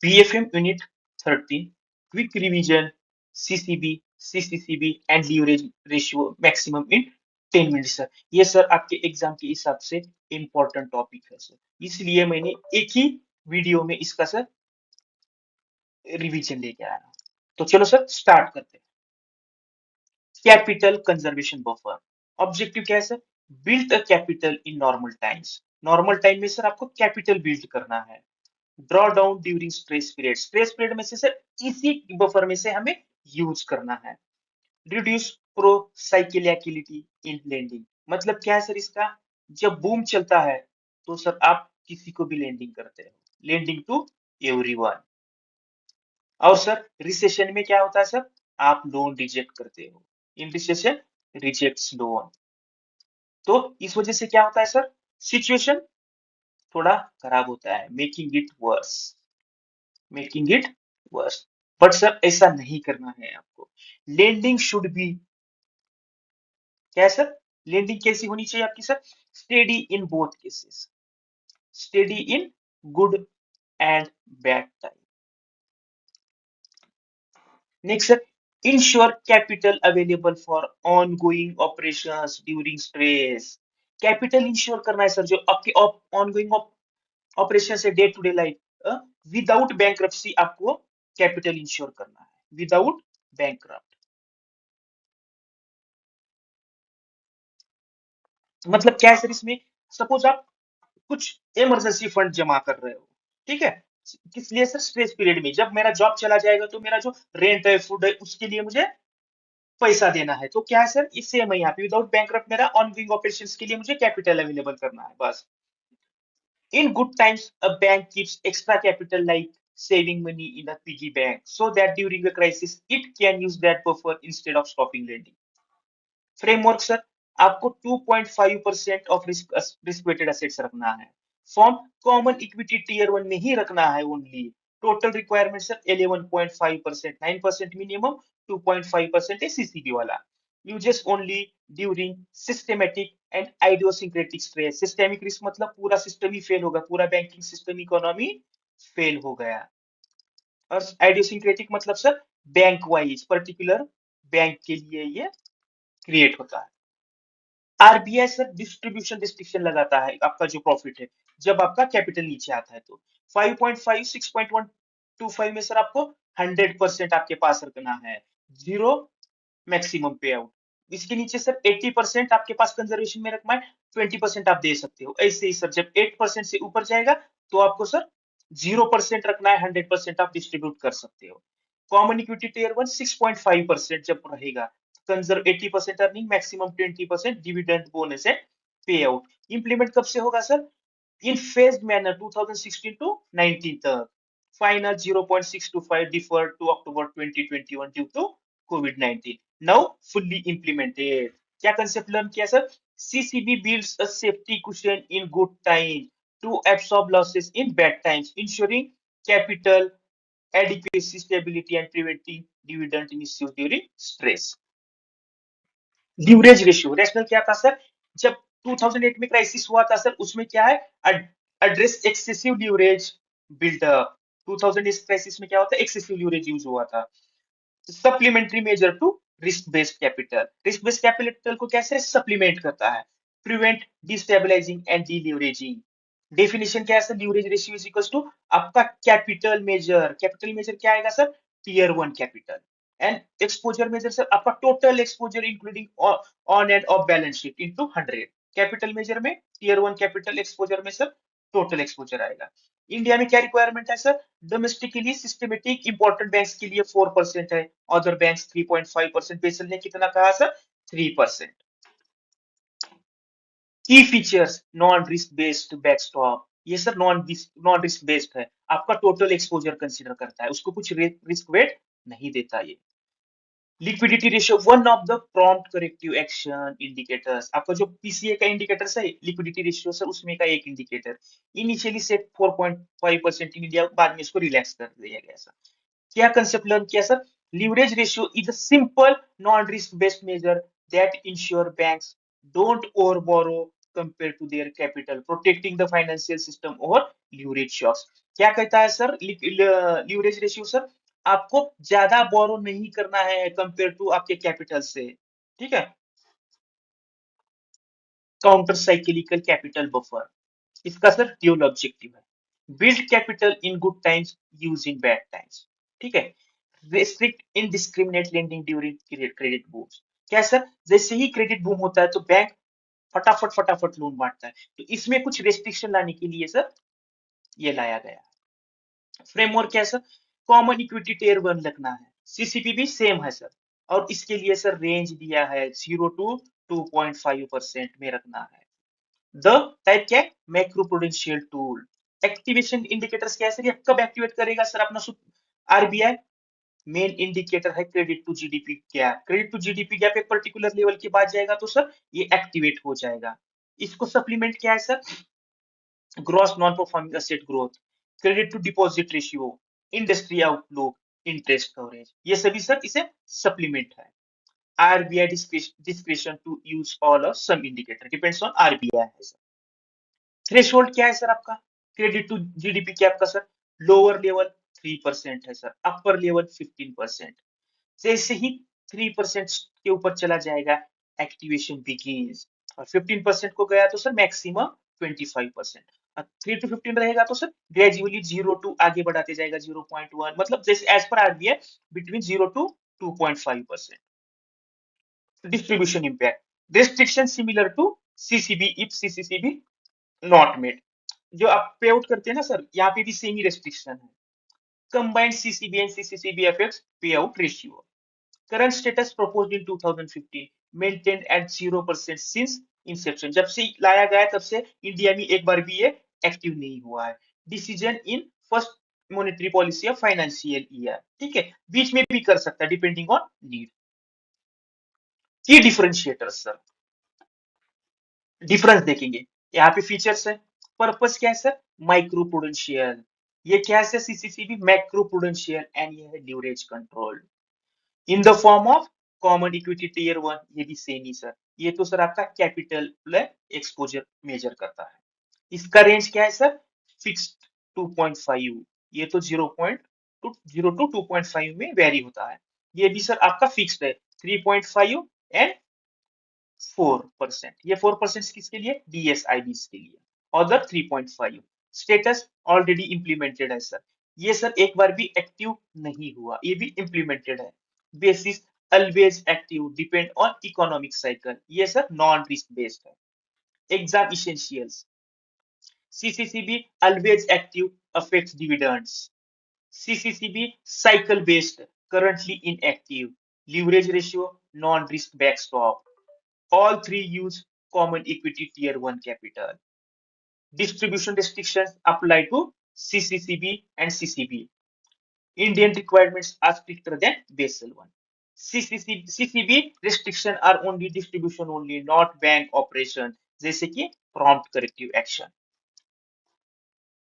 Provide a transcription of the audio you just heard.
BFM Unit 13, Quick Revision, CCB, CCCB and Leverage Ratio Maximum in 10 minute sir. ये sir आपके exam के हिसाब से इम्पोर्टेंट टॉपिक है सर, इसलिए मैंने एक ही वीडियो में इसका सर रिवीजन लेके आया। तो चलो सर स्टार्ट करते हैं। कैपिटल कंजर्वेशन बफर, ऑब्जेक्टिव क्या है sir? Build a capital in normal times. Normal time में सर आपको कैपिटल बिल्ड करना है। Draw down during stress period, stress period में से सर इसी बफर में से हमें यूज करना है। रिड्यूस प्रोसाइक्लिकलिटी इन लेंडिंग, मतलब क्या है सर इसका? जब बूम चलता है तो सर आप किसी को भी लेंडिंग करते हो, लेंडिंग टू एवरीवन। और सर रिसेशन में क्या होता है सर? आप लोन रिजेक्ट करते हो, इन रिसेशन रिजेक्ट्स लोन। तो इस वजह से क्या होता है सर? सिचुएशन थोड़ा खराब होता है, making it worse, making it worse. But sir ऐसा नहीं करना है आपको। लेंडिंग शुड बी क्या है सर? लेंडिंग कैसी होनी चाहिए आपकी sir? Steady in both cases, steady in good and bad time. Next sir, ensure capital available for ongoing operations during stress. Capital ensure करना है सर, जो आपके ऑनगोइंग ऑपरेशन है day to day life, without bankruptcy आपको capital ensure करना है, without bankrupt. मतलब क्या है सर इसमें? सपोज आप कुछ इमरजेंसी फंड जमा कर रहे हो, ठीक है? किस लिए सर? स्ट्रेस पीरियड में जब मेरा जॉब चला जाएगा तो मेरा जो रेंट है, फूड है, उसके लिए मुझे पैसा देना है। तो क्या है सर, इससे मैं यहाँ पे विदाउट बैंकरप्ट मेरा ऑनगोइंग ऑपरेशंस के लिए मुझे कैपिटल अवेलेबल करना है बस। In good times, a bank keeps extra capital like saving money in a piggy bank so that during a crisis it can use that buffer instead of stopping lending. Framework sir, आपको 2.5% of risk weighted assets रखना है। Form common equity tier one में ही रखना है only. Total requirement sir 11.5%, 9% minimum, 2.5% है CCB वाला। Uses only during systematic and idiosyncratic stress. Systemic risk मतलब पूरा सिस्टम ही फेल होगा, पूरा बैंकिंग सिस्टम इकोनॉमी फेल हो गया। और आइडियोसिंक्रेटिक मतलब sir bank wise particular bank के लिए ये क्रिएट होता है। आरबीआई सर डिस्ट्रीब्यूशन रिस्ट्रिक्शन लगाता है आपका जो प्रॉफिट है, जब आपका कैपिटल नीचे आता है तो 5.5 6.125 में सर आपको 100% आपके पास रखना है, जीरो मैक्सिमम पे आउट। इसके नीचे सर 80% आपके पास कंजर्वेशन में रखना है, 20% आप दे सकते हो। ऐसे ही सर जब 8% से ऊपर जाएगा तो आपको सर 0% रखना है, 100% आप डिस्ट्रीब्यूट कर सकते हो। कॉमन इक्विटी टीयर वन 6.5% जब रहेगा, conserve 80% earning, maximum 20% dividend bonus है पे आउट। इंप्लीमेंट कब से होगा sir? In phased manner 2016 to 19 तक। Final 0.625 deferred to October 2021 due to COVID-19. Now fully implemented. क्या कंसेप्ट लर्न किया sir? CCB builds a safety cushion in good time to absorb losses in bad times, ensuring capital adequacy, stability and preventing dividend misuse during stress. Leverage ratio rational क्या था sir? जब 2008 में crisis हुआ था sir, उसमें क्या है? Address excessive leverage buildup. 2008 crisis में क्या होता है? एक्सेसिव लीवरेज यूज हुआ था। Supplementary measure to risk based capital, risk based capital को कैसे सप्लीमेंट करता है? Prevent destabilising and deleveraging. Definition क्या है sir? Leverage ratio is equal to आपका कैपिटल मेजर क्या आएगा sir? Tier one capital. And exposure measure sir आपका total exposure including on and off balance sheet into 100। Capital major में tier one capital, exposure में sir total exposure आएगा। India में क्या requirement है sir? Domestically systematic important banks के लिए 4% है, अदर बैंक्स 3.5%। बेसल ने कितना कहा सर? 3%। की features non risk based backstop, ये सर नॉन रिस्क बेस्ड है, आपका टोटल एक्सपोजर कंसीडर करता है, उसको कुछ रिस्क वेट नहीं देता ये। Liquidity ratio one of the prompt corrective action indicators, आपका जो पीसीए का इंडिकेटर है लिक्विडिटी रेशियो सर, उसमें का एक indicator. Initially set 4.5% in India, बाद में इसको रिलैक्स कर दिया गया सर। क्या कंसेप्ट लर्न किया sir? Leverage ratio is a simple non risk based measure that ensure banks don't over borrow compare to their capital, protecting the financial system और leverage shocks. क्या कहता है सर लीवरेज रेशियो सर? आपको ज्यादा बोरो नहीं करना है कंपेयर टू आपके कैपिटल से, ठीक है। काउंटर साइक्लिकल कैपिटल बफर, इसका सर ड्यूल ऑब्जेक्टिव है, build capital in good times, use in bad times, ठीक है। Restrict indiscriminate lending during credit बूम्स। क्या सर, जैसे ही क्रेडिट बूम होता है तो बैंक फटाफट फटाफट लोन बांटता है, तो इसमें कुछ रेस्ट्रिक्शन लाने के लिए सर ये लाया गया। फ्रेमवर्क क्या है सर? कॉमन इक्विटी टियर 1 रखना है, सीसीपी भी सेम है सर, और इसके लिए सर रेंज दिया है 0 to 2.5% में रखना है। द टाइप क्या है? Macro prudential tool. Activation indicators क्या है सर? ये कब एक्टिवेट करेगा सर अपना आरबीआई? मेन इंडिकेटर है credit to GDP gap. Credit to GDP gap एक पर्टिकुलर लेवल के बाद जाएगा तो सर ये एक्टिवेट हो जाएगा। इसको सप्लीमेंट क्या है sir? Gross non performing asset growth, credit to deposit ratio, industry outlook, interest coverage, ये सभी सर इसे सप्लीमेंट है। RBI description to use all और some indicator depends on RBI है सर। थ्रेशोल्ड क्या है सर आपका? क्रेडिट टू जीडीपी कैप का सर लोअर लेवल 3% है सर, अपर लेवल 15%। जैसे ही 3% के ऊपर चला जाएगा एक्टिवेशन बिगिंस, और 15% को गया तो सर मैक्सिमम 25%। 3 to 15 रहेगा तो सर ग्रेजुअली 0 to आगे बढ़ाते जाएगा 0.1, मतलब जैसे as per RBI between 0 to 2.5%। Distribution impact, restriction similar to CCB if CCCB not made. जो आप पे आउट करते हैं ना सर, यहाँ पे भी सेम ही रेस्ट्रिक्शन है। कंबाइंड सीसीबी एंड सीसीसीबी अफेक्ट्स पे out ratio. Current status proposed in 2015, maintained at 0% since inception। जब से लाया गया है तब से इंडिया में एक बार भी ये एक्टिव नहीं हुआ है। Decision in first monetary policy of financial year, ठीक है, बीच में भी कर सकता है डिपेंडिंग ऑन नीड। की डिफरेंशिएटर सर, डिफरेंस देखेंगे। यहाँ पे फीचर्स है, पर्पस क्या है सर? Micro prudential. ये क्या है? सीसीसीबी मैक्रो प्रूडेंशियल, एंड ये है ड्यूरेज control in the form of common equity tier 1। ये भी सेम ही सर, ये तो सर आपका कैपिटल एक्सपोजर मेजर करता है। इसका रेंज क्या है सर? फिक्स्ड 2.5, ये तो 0 to 2.5 में वेरी होता है। ये भी सर आपका फिक्स्ड है 3.5 एंड 4%। ये 4% किसके लिए? डीएसआईबी के लिए। अदर 3.5 स्टेटस ऑलरेडी इंप्लीमेंटेड है सर। ये सर एक बार भी एक्टिव नहीं हुआ, ये भी इंप्लीमेंटेड है। Basis always active, depend on economic cycle, ये सर नॉन रिस्क बेस्ड है। Exam essentials, CCCB always active, affects dividends. CCCB cycle based, currently inactive, leverage ratio, non-risk backstop. All three use common equity tier 1 capital. Distribution restrictions apply to CCCB and CCB. Indian requirements are stricter than Basel 1. CCB restriction are only distribution only, not bank operation, जैसे कि prompt corrective action.